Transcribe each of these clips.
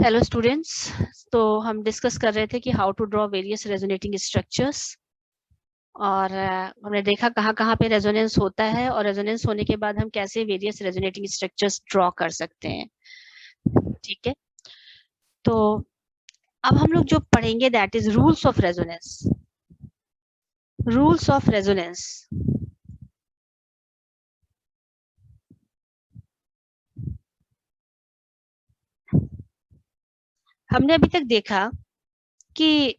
Hello students. तो हम discuss कर रहे थे कि how to draw various resonating structures, और हमने देखा कहाँ कहाँ पे रेजोनेंस होता है और रेजोनेंस होने के बाद हम कैसे वेरियस रेजोनेटिंग स्ट्रक्चर्स ड्रॉ कर सकते हैं। ठीक है, तो अब हम लोग जो पढ़ेंगे that is rules of resonance. Rules of resonance, हमने अभी तक देखा कि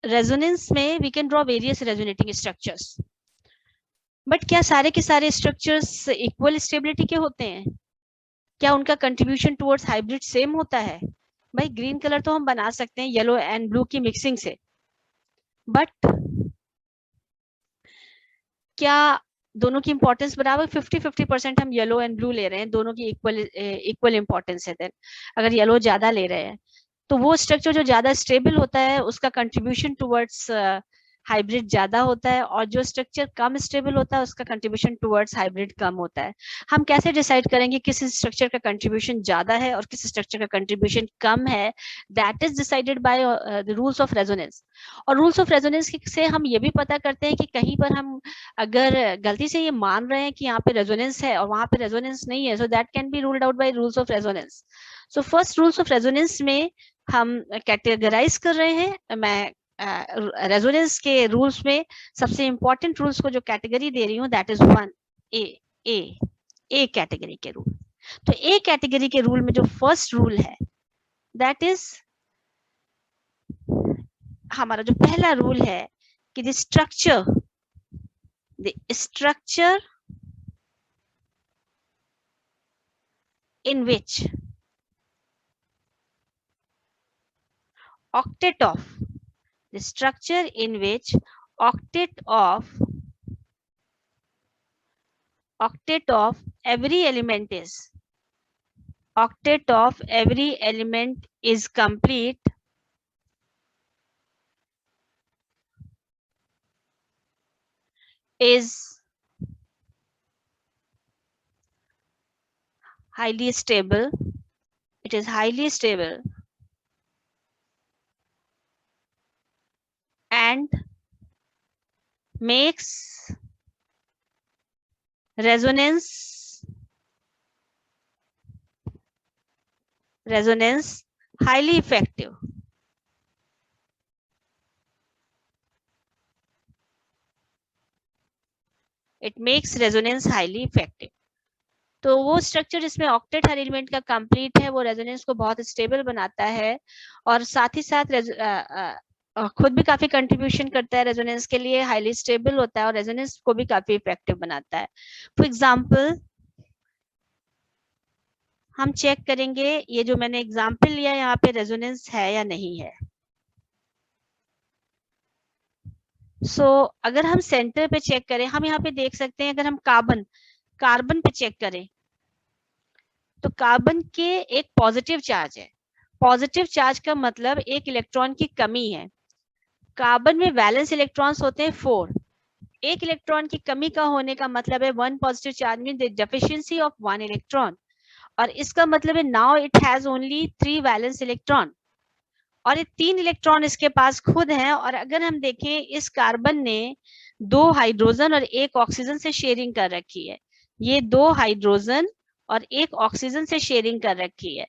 रेजोनेंस में we can draw various resonating structures, but क्या सारे के सारे स्ट्रक्चर्स इक्वल स्टेबिलिटी के होते हैं? क्या उनका कंट्रीब्यूशन टुवर्ड्स हाइब्रिड सेम होता है? भाई ग्रीन कलर तो हम बना सकते हैं येलो एंड ब्लू की मिक्सिंग से, बट क्या दोनों की इंपॉर्टेंस बराबर? 50-50% हम येलो एंड ब्लू ले रहे हैं, दोनों की इक्वल इंपॉर्टेंस है। देन अगर येलो ज्यादा ले रहे हैं तो वो स्ट्रक्चर जो ज्यादा स्टेबल होता है उसका कंट्रीब्यूशन टुवर्ड्स हाइब्रिड ज्यादा होता है, और जो स्ट्रक्चर कम स्टेबल होता है उसका कंट्रीब्यूशन टुवर्ड्स हाइब्रिड कम होता है। हम कैसे डिसाइड करेंगे किस स्ट्रक्चर का कंट्रीब्यूशन ज्यादा है और किस स्ट्रक्चर का कंट्रीब्यूशन कम है? That is decided by the rules of resonance. और रूल्स ऑफ रेजोनेंस से हम ये भी पता करते हैं कि कहीं पर हम अगर गलती से ये मान रहे हैं कि यहाँ पे रेजोनेंस है और वहां पे रेजोनेंस नहीं है, so that can be ruled out by rules of resonance. So first rules of resonance में हम कैटेगराइज कर रहे हैं। मैं रेजोनेंस के रूल्स में सबसे इंपॉर्टेंट रूल्स को जो कैटेगरी दे रही हूँ that is 1 A. A A category के रूल। तो ए कैटेगरी के रूल में जो फर्स्ट रूल है दैट इज, हमारा जो पहला रूल है कि the structure in which octet of the structure in which octet of every element is complete is highly stable. It is highly stable and makes resonance highly effective. It makes resonance highly effective. तो वो structure जिसमें octet हर element का complete है वो resonance को बहुत stable बनाता है, और साथ ही साथ खुद भी काफी कंट्रीब्यूशन करता है रेजोनेंस के लिए, हाईली स्टेबल होता है और रेजोनेंस को भी काफी इफेक्टिव बनाता है। फॉर एग्जांपल हम चेक करेंगे ये जो मैंने एग्जांपल लिया यहाँ पे रेजोनेंस है या नहीं है। अगर हम सेंटर पे चेक करें, हम यहाँ पे देख सकते हैं, अगर हम कार्बन पे चेक करें तो कार्बन के एक पॉजिटिव चार्ज है। पॉजिटिव चार्ज का मतलब एक इलेक्ट्रॉन की कमी है। कार्बन में वैलेंस इलेक्ट्रॉन्स होते हैं 4। एक इलेक्ट्रॉन की कमी का होने का मतलब है 1 positive charge mean the deficiency of 1 electron, और इसका मतलब है now it has only 3 valence electron, और ये 3 इलेक्ट्रॉन इसके पास खुद हैं। और अगर हम देखें इस कार्बन ने 2 हाइड्रोजन और 1 ऑक्सीजन से शेयरिंग कर रखी है। ये 2 हाइड्रोजन और 1 ऑक्सीजन से शेयरिंग कर रखी है।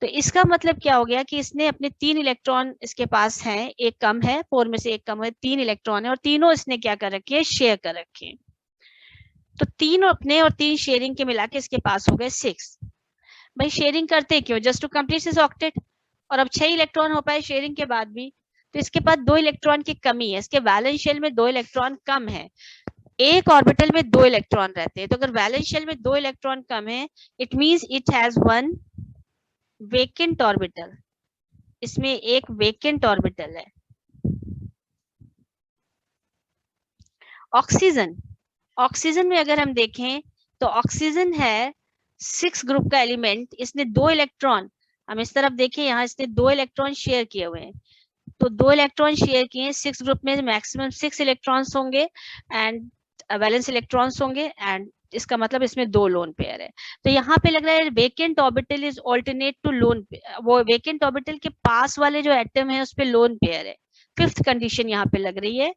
तो इसका मतलब क्या हो गया कि इसने अपने 3 इलेक्ट्रॉन इसके पास हैं, एक कम है, 4 में से एक कम है, 3 इलेक्ट्रॉन है और तीनों इसने क्या कर रखे है, शेयर कर रखे हैं। तो 3 अपने और 3 शेयरिंग के मिला के इसके पास हो गए 6। भाई शेयरिंग करते क्यों? Just to complete this octet. और अब 6 इलेक्ट्रॉन हो पाए शेयरिंग के बाद भी, तो इसके पास 2 इलेक्ट्रॉन की कमी है, इसके वैलेंस शेल में 2 इलेक्ट्रॉन कम है। एक ऑर्बिटल में 2 इलेक्ट्रॉन रहते हैं, तो अगर वैलेंस शेल में 2 इलेक्ट्रॉन कम है it means it has 1 vacant orbital. इसमें एक वेकेंट ऑर्बिटल है। ऑक्सीजन में अगर हम देखें तो ऑक्सीजन है 6 ग्रुप का एलिमेंट, इसने 2 इलेक्ट्रॉन, हम इस तरफ देखें यहाँ इसने 2 इलेक्ट्रॉन शेयर किए हुए हैं। तो 2 इलेक्ट्रॉन शेयर किए, 6 ग्रुप में मैक्सिमम 6 इलेक्ट्रॉन्स होंगे एंड वैलेंस इलेक्ट्रॉन्स होंगे, एंड इसका मतलब इसमें 2 लोन पेयर है। तो यहाँ पे लग रहा है vacant orbital is alternate to lone, वो वेकेंट ऑर्बिटल के पास वाले जो एटम है उस पे लोन पेयर है। फिफ्थ कंडीशन यहाँ पे लग रही है।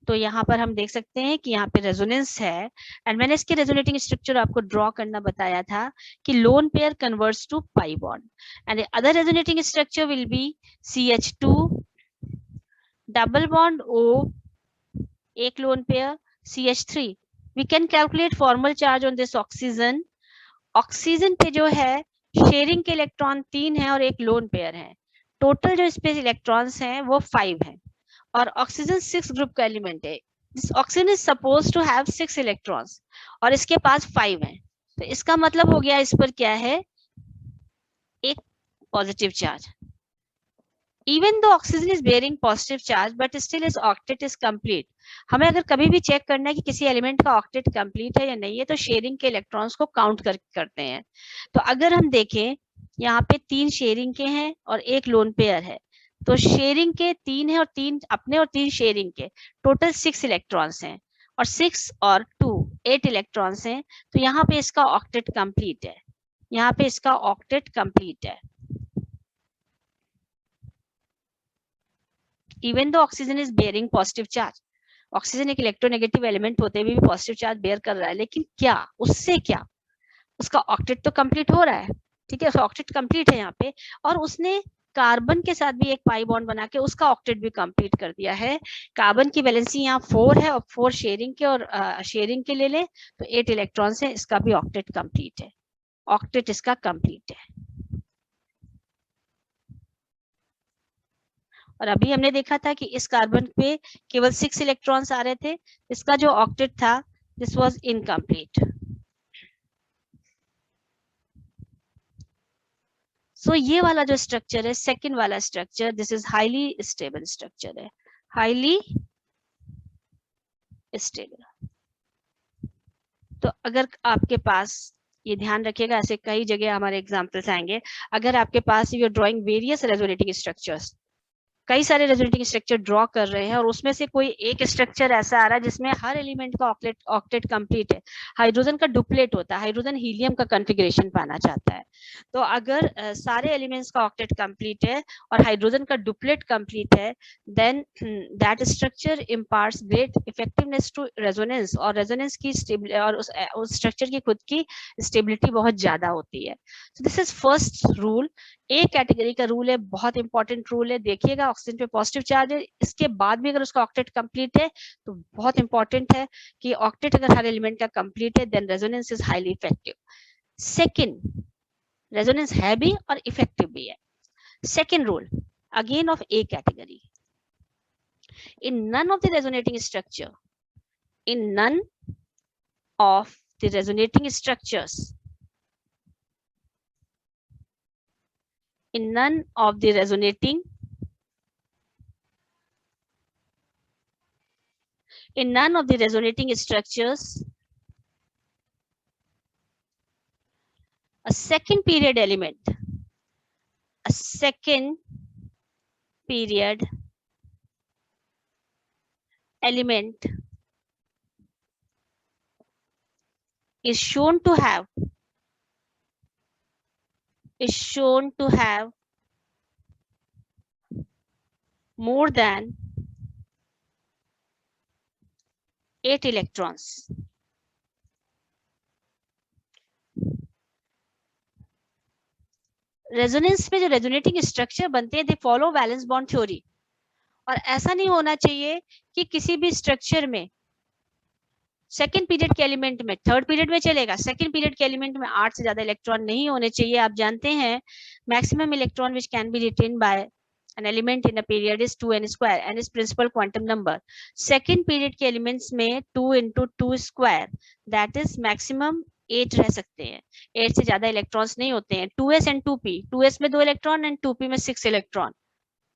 तो यहाँ पर हम देख सकते हैं कि यहाँ पे रेजोनेंस है, एंड मैंने इसके रेजोनेटिंग स्ट्रक्चर आपको ड्रॉ करना बताया था कि lone pair converts to pi bond, and other resonating structure will be CH2 double bond O, एक lone pair, CH3। We can calculate formal charge on this oxygen. Oxygen पे जो है sharing के इलेक्ट्रॉन 3 है और एक लोन पेयर है। Total जो इस पे इलेक्ट्रॉन्स हैं वो 5 है, और ऑक्सीजन 6 ग्रुप का एलिमेंट है। This oxygen is suppose to have 6 electrons और इसके पास 5 है। तो इसका मतलब हो गया इस पर क्या है, एक positive charge. Even though oxygen is bearing positive charge, but still its octet is complete. हमें अगर कभी भी चेक करना है कि किसी एलिमेंट का ऑक्टेट कंप्लीट है या नहीं है, तो शेयरिंग के इलेक्ट्रॉन्स को काउंट करते हैं। तो अगर हम देखें यहाँ पे 3 शेयरिंग के हैं और एक लोन पेयर है, तो शेयरिंग के 3 है और 3 अपने और 3 शेयरिंग के, टोटल 6 इलेक्ट्रॉन्स हैं, और 6 और 2 8 इलेक्ट्रॉन्स हैं। तो यहाँ पे इसका ऑक्टेट कंप्लीट है, यहाँ पे इसका ऑक्टेट कंप्लीट है। Even though oxygen is bearing positive charge, oxygen एक इलेक्ट्रोनेगेटिव एलिमेंट होते हुए भी पॉजिटिव चार्ज बेयर कर रहा है, लेकिन क्या उससे क्या, उसका ऑक्टेट तो कंप्लीट हो रहा है, ठीक है, उसका ऑक्टेट कंप्लीट है यहाँ पे, और उसने कार्बन के साथ भी एक पाई बॉन्ड बना के उसका ऑक्टेट भी कंप्लीट कर दिया है। कार्बन की वैलेंसी यहाँ 4 है और 4 शेयरिंग के, और शेयरिंग के ले ले तो 8 इलेक्ट्रॉन्स है, इसका भी ऑक्टेट कंप्लीट है, ऑक्टेट इसका कंप्लीट है। और अभी हमने देखा था कि इस कार्बन पे केवल 6 इलेक्ट्रॉन्स आ रहे थे, इसका जो ऑक्टेट था दिस वाज इनकम्प्लीट। सो ये वाला जो स्ट्रक्चर है, सेकंड वाला structure, this is highly stable structure है, हाईली स्टेबल। तो अगर आपके पास, ये ध्यान रखिएगा, ऐसे कई जगह हमारे एग्जांपल्स आएंगे, अगर आपके पास you are drawing various resonating structures, कई सारे रेजोनेटिंग स्ट्रक्चर ड्रॉ कर रहे हैं, और उसमें से कोई एक स्ट्रक्चर ऐसा आ रहा है जिसमें हर एलिमेंट का ऑक्टेट कंप्लीट है, हाइड्रोजन का डुप्लेट होता है, हाइड्रोजन हीलियम का कॉन्फ़िगरेशन पाना चाहता है। तो अगर सारे एलिमेंट्स का ऑक्टेट कंप्लीट है और हाइड्रोजन का डुप्लेट कंप्लीट है, then that structure imparts great effectiveness to resonance, और रेजोनेंस की और उस स्ट्रक्चर की खुद की स्टेबिलिटी बहुत ज्यादा होती है। So this is first rule, A category का रूल है, बहुत इंपॉर्टेंट रूल है। देखिएगा ऑक्सीजन पे पॉजिटिव चार्ज है, इसके बाद भी अगर उसका ऑक्टेट कंप्लीट है तो बहुत इंपॉर्टेंट है कि ऑक्टेट अगर हर एलिमेंट का कंप्लीट है, then resonance is highly effective. Second, resonance है भी और इफेक्टिव भी है। Second rule again of A category, in none of the resonating structure, in none of the resonating structures, in none of the resonating structures, a second period element is shown to have more than 8 electrons. Resonance में जो resonating structure बनते हैं, they follow valence bond theory, और ऐसा नहीं होना चाहिए कि किसी भी स्ट्रक्चर में सेकंड पीरियड के एलिमेंट में थर्ड पीरियड में चलेगा, सेकंड पीरियड के एलिमेंट में 8 से ज्यादा इलेक्ट्रॉन नहीं होने चाहिए। आप जानते हैं maximum electron which can be written by an element in a period is 2n square and is principal quantum number. Second period के elements में 2 into 2 square, that is maximum 8 रह सकते हैं, 8 से ज्यादा इलेक्ट्रॉन्स नहीं होते हैं। 2s and 2p, 2s में 2 इलेक्ट्रॉन एंड 2p में 6 इलेक्ट्रॉन,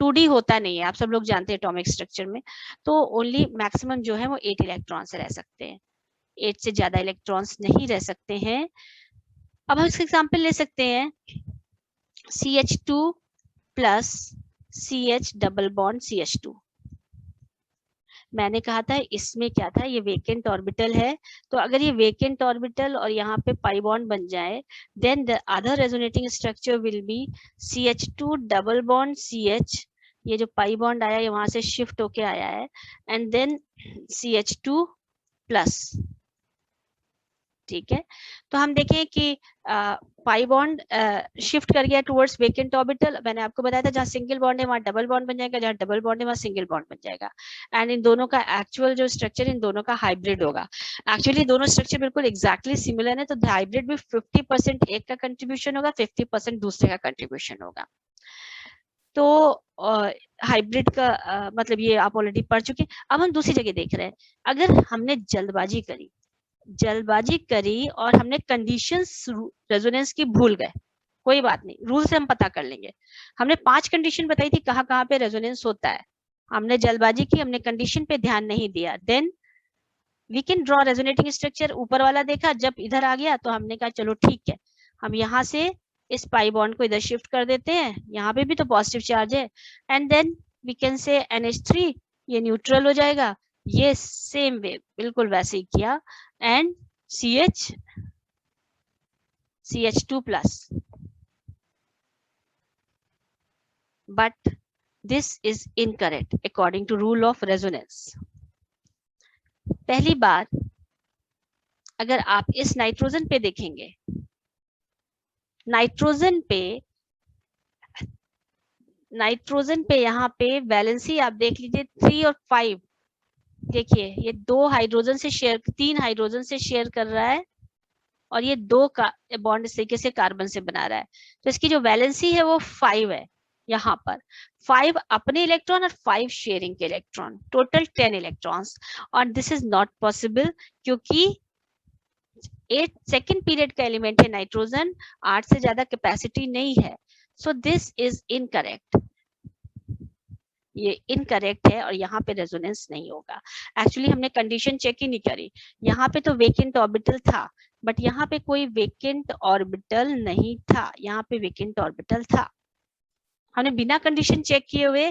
2d होता नहीं है, आप सब लोग जानते हैं एटॉमिक स्ट्रक्चर में। तो ओनली मैक्सिमम जो है वो 8 इलेक्ट्रॉन्स रह सकते हैं, 8 से ज्यादा इलेक्ट्रॉन्स नहीं रह सकते हैं। अब हम इसका एग्जांपल ले सकते हैं, CH2 plus CH double bond CH2, मैंने कहा था इसमें क्या था, ये वेकेंट ऑर्बिटल है, तो अगर ये वेकेंट ऑर्बिटल और यहाँ पे पाई बॉन्ड बन जाए, then the other resonating structure will be CH2 double bond CH, ये जो पाई बॉन्ड आया है वहां से शिफ्ट होके आया है, एंड देन CH2 प्लस। ठीक है, तो हम देखें कि पाई बॉन्ड शिफ्ट कर गया टुवर्ड्स वेकेंट ऑर्बिटल। मैंने आपको बताया था जहां सिंगल बॉन्ड है वहां डबल बॉन्ड बन जाएगा, जहां डबल बॉन्ड है वहां सिंगल बॉन्ड बन जाएगा, एंड इन दोनों का एक्चुअल जो स्ट्रक्चर इन दोनों का हाइब्रिड होगा। एक्चुअली दोनों स्ट्रक्चर बिल्कुल एग्जैक्टली सिमिलर है, तो हाइब्रिड में 50% एक का कंट्रीब्यूशन होगा, 50% दूसरे का कंट्रीब्यूशन होगा। तो हाइब्रिड का मतलब ये आप ऑलरेडी पढ़ चुके। अब हम दूसरी जगह देख रहे हैं, अगर हमने जल्दबाजी करी और हमने कंडीशंस रेजोनेंस की भूल गए, कोई बात नहीं, रूल से हम पता कर लेंगे। हमने 5 कंडीशन बताई थी कहाँ कहाँ पे रेजोनेंस होता है, हमने जल्दबाजी की, हमने कंडीशन पे ध्यान नहीं दिया, then we can draw resonating structure. ऊपर वाला देखा, जब इधर आ गया तो हमने कहा चलो ठीक है, हम यहाँ से इस पाई बॉन्ड को इधर शिफ्ट कर देते हैं, यहाँ पे भी तो पॉजिटिव चार्ज है, and then we can say NH3 ये न्यूट्रल हो जाएगा। ये सेम वे बिल्कुल वैसे ही किया, and CH2 plus, but this is incorrect according to rule of resonance. पहली बार अगर आप इस नाइट्रोजन पे देखेंगे, नाइट्रोजन पे यहाँ पे वैलेंसी आप देख लीजिए 3 और 5, देखिए ये 2 हाइड्रोजन से शेयर, 3 हाइड्रोजन से शेयर कर रहा है, और ये 2 का बॉन्ड इस तरीके से कार्बन से बना रहा है, तो इसकी जो वैलेंसी है वो 5 है। यहाँ पर 5 अपने इलेक्ट्रॉन और 5 शेयरिंग के इलेक्ट्रॉन, टोटल 10 इलेक्ट्रॉन्स, और दिस इज नॉट पॉसिबल क्योंकि 8 सेकेंड पीरियड का एलिमेंट है नाइट्रोजन, 8 से ज्यादा कैपेसिटी नहीं है, सो दिस इज इनकरेक्ट, ये इनकरेक्ट है, और यहाँ पे रेजोनेंस नहीं होगा। एक्चुअली हमने कंडीशन चेक ही नहीं करी, यहाँ पे तो वेकेंट ऑर्बिटल था, बट यहाँ पे कोई वेकेंट ऑर्बिटल नहीं था, यहाँ पे वेकेंट ऑर्बिटल था। हमने बिना कंडीशन चेक किए हुए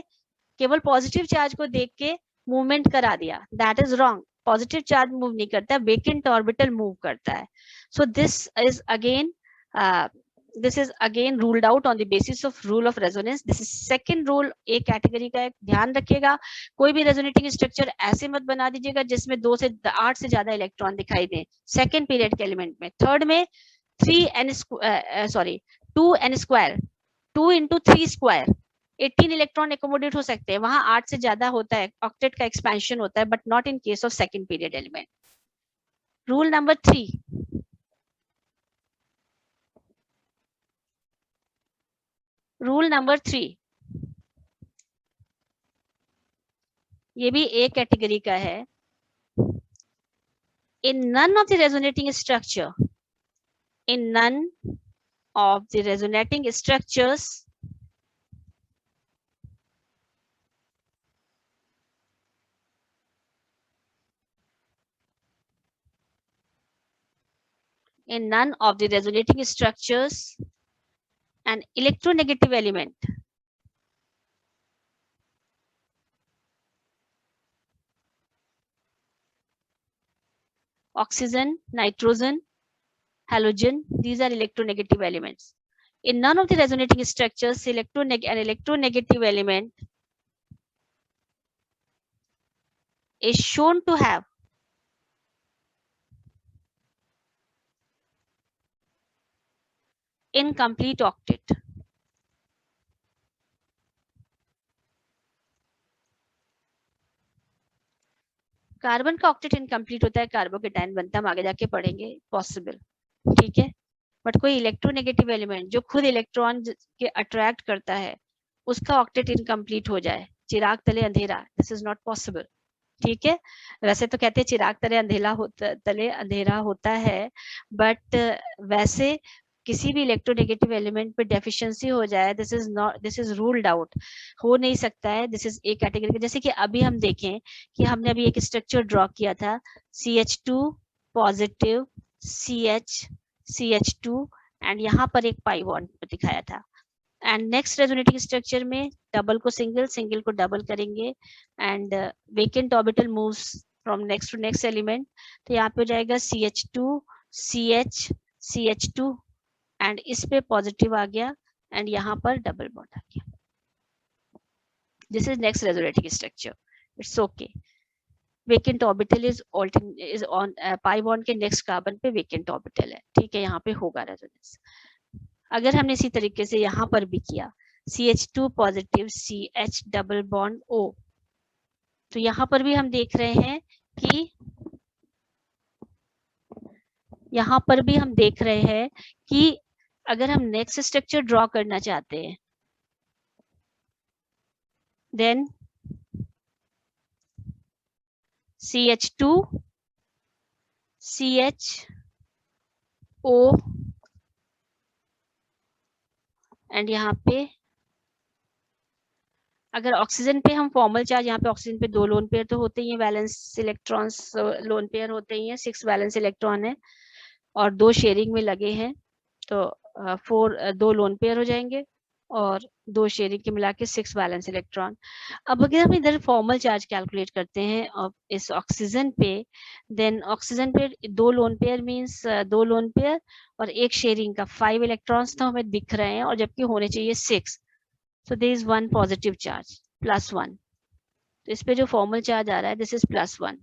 केवल पॉजिटिव चार्ज को देख के मूवमेंट करा दिया, that is wrong. Positive charge move नहीं करता, वेकेंट ऑर्बिटल मूव करता है। So this is again ruled out on the basis of rule of resonance. This is second rule A category का है, ध्यान रखिएगा। कोई भी रेजोनेटिंग स्ट्रक्चर ऐसे मत बना दीजिएगा जिसमें 2 से 8 से ज्यादा इलेक्ट्रॉन दिखाई दें सेकेंड पीरियड के एलिमेंट में। थर्ड में 2n square, 2 into 3 square, 18 electron accommodate हो सकते हैं, वहां 8 से ज्यादा होता है, ऑक्टेट का एक्सपेंशन होता है, but not in case of second period element. Rule number 3, ये भी ए कैटेगरी का है। In none of the resonating structure, in none of the resonating structures an electronegative element oxygen, nitrogen, halogen, these are electronegative elements. In none of the resonating structures, an electronegative element is shown to have incomplete octet. Carbon का octet incomplete होता है, carbocation बनता है, हम आगे जाके पढ़ेंगे, possible, ठीक है। बट कोई इलेक्ट्रोनेगेटिव एलिमेंट जो खुद इलेक्ट्रॉन के अट्रैक्ट करता है, उसका ऑक्टेट इनकम्प्लीट हो जाए, चिराग तले अंधेरा, दिस इज नॉट पॉसिबल, ठीक है। वैसे तो कहते हैं चिराग तले अंधेरा होता है, बट वैसे किसी भी इलेक्ट्रोनेगेटिव एलिमेंट पे डेफिशिएंसी हो जाए, दिस इज रूल्ड आउट, हो नहीं सकता है। दिस इज ए कैटेगरी का। जैसे कि अभी हम देखें कि हमने अभी एक स्ट्रक्चर ड्रॉ किया था, CH2 positive, CH, CH2, and यहाँ पर एक पाई बॉन्ड दिखाया था। एंड नेक्स्ट रेजोनेटिंग स्ट्रक्चर में डबल को सिंगल, सिंगल को डबल करेंगे and vacant orbital moves from next to next element. तो यहाँ पे हो जाएगा CH2 CH CH2 एंड इस पे पॉजिटिव आ गया एंड यहाँ पर डबल बॉन्ड आ गया. This is next resonating structure. It's okay. Vacant orbital is on pi bond के नेक्स्ट कार्बन पे वेकेंट ऑर्बिटल है. ठीक है, यहाँ पे होगा रेजोनेंस. अगर हमने इसी तरीके से यहाँ पर भी किया CH2 positive CH double bond O, तो यहाँ पर भी हम देख रहे हैं कि यहाँ पर भी हम देख रहे हैं कि अगर हम नेक्स्ट स्ट्रक्चर ड्रॉ करना चाहते हैं देन CH2 CHO एंड यहाँ पे अगर ऑक्सीजन पे हम फॉर्मल चार्ज, यहाँ पे ऑक्सीजन पे 2 लोन पेयर तो होते ही हैं, वैलेंस इलेक्ट्रॉन्स लोन पेयर होते ही हैं, 6 वैलेंस इलेक्ट्रॉन है और 2 शेयरिंग में लगे हैं, तो 2 लोन पेयर हो जाएंगे और 2 शेयरिंग के मिला के 6 वैलेंस इलेक्ट्रॉन. अब अगर हम इधर फॉर्मल चार्ज कैलकुलेट करते हैं इस ऑक्सीजन पे, देन ऑक्सीजन पे 2 lone pair means 2 lone pair और 1 शेयरिंग का 5 इलेक्ट्रॉन्स तो हमें दिख रहे हैं और जबकि होने चाहिए 6. So there is 1 positive charge, +1. तो इस पे जो फॉर्मल चार्ज आ रहा है this is +1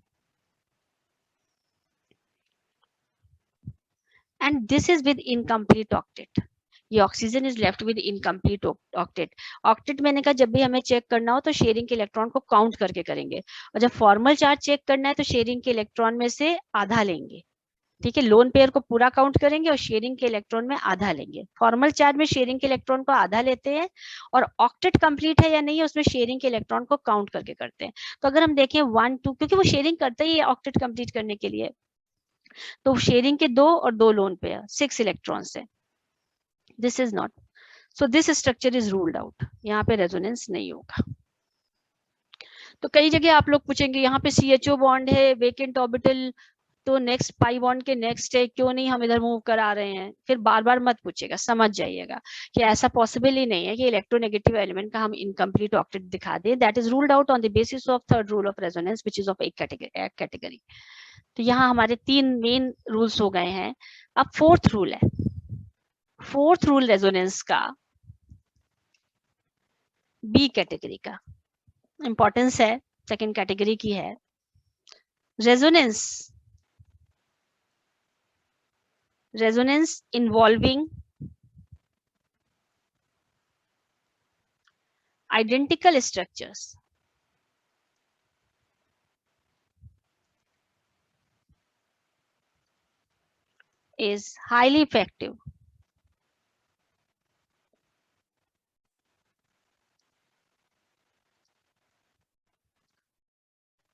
and this is with incomplete octet. ये oxygen is left with incomplete octet. Octet मैंने कहा जब भी हमें चेक करना हो तो शेयरिंग के इलेक्ट्रॉन को काउंट करके करेंगे और जब फॉर्मल चार्ज चेक करना है तो शेयरिंग के इलेक्ट्रॉन में से आधा लेंगे. ठीक है, लोन पेयर को पूरा काउंट करेंगे और शेयरिंग के इलेक्ट्रॉन में आधा लेंगे. फॉर्मल चार्ज में शेयरिंग के इलेक्ट्रॉन को आधा लेते हैं और ऑक्टेट कंप्लीट है या नहीं है उसमें शेयरिंग के इलेक्ट्रॉन को काउंट करके करते हैं. तो अगर हम देखें 1 2, क्योंकि वो शेयरिंग करता ही है ऑक्टेट कंप्लीट करने के लिए, तो शेयरिंग के 2 और 2 लोन पेयर 6 इलेक्ट्रॉन्स है. This is not, so this structure is ruled out. यहाँ पे रेजोनेंस नहीं होगा. तो कई जगह आप लोग पूछेंगे यहाँ पे CHO बॉन्ड है, वेकेंट ऑर्बिटल तो नेक्स्ट पाई बॉन्ड के नेक्स्ट है, क्यों नहीं हम इधर मूव करा रहे हैं. फिर बार बार मत पूछेगा, समझ जाइएगा कि ऐसा पॉसिबल ही नहीं है कि इलेक्ट्रोनेगेटिव एलिमेंट का हम इनकम्प्लीट ऑक्टेट दिखा दें. That is ruled out on the basis of third rule of resonance which is of एक कैटेगरी. तो यहाँ हमारे 3 मेन रूल्स हो गए हैं. अब फोर्थ रूल है. फोर्थ रूल रेजोनेंस का बी कैटेगरी का इंपॉर्टेंस है, सेकेंड कैटेगरी की है. Resonance involving identical structures is highly effective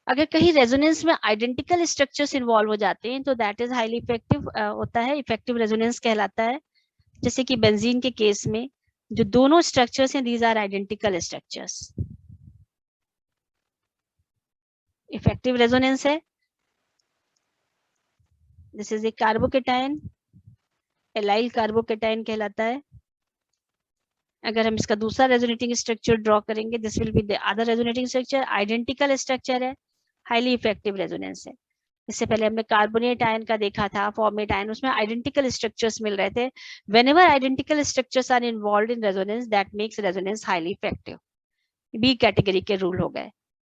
अगर कहीं रेजोनेंस में आइडेंटिकल स्ट्रक्चर्स इन्वॉल्व हो जाते हैं तो दैट इज हाईली इफेक्टिव होता है, इफेक्टिव रेजोनेंस कहलाता है. जैसे कि बेंजीन के केस में जो दोनों स्ट्रक्चर्स हैं these are identical structures, effective resonance है. This is a carbocation, allyl carbocation कहलाता है. अगर हम इसका दूसरा रेजोनेटिंग स्ट्रक्चर ड्रॉ करेंगे this will be the other resonating structure, identical structure है, हाईली इफेक्टिव रेजोनेंस है. इससे पहले हमने कार्बोनेट आयन का देखा था, फॉर्मेट आयन, उसमें आइडेंटिकल स्ट्रक्चर्स मिल रहे थे. Whenever identical structures are involved in resonance that makes resonance highly effective. B category के रूल हो गए.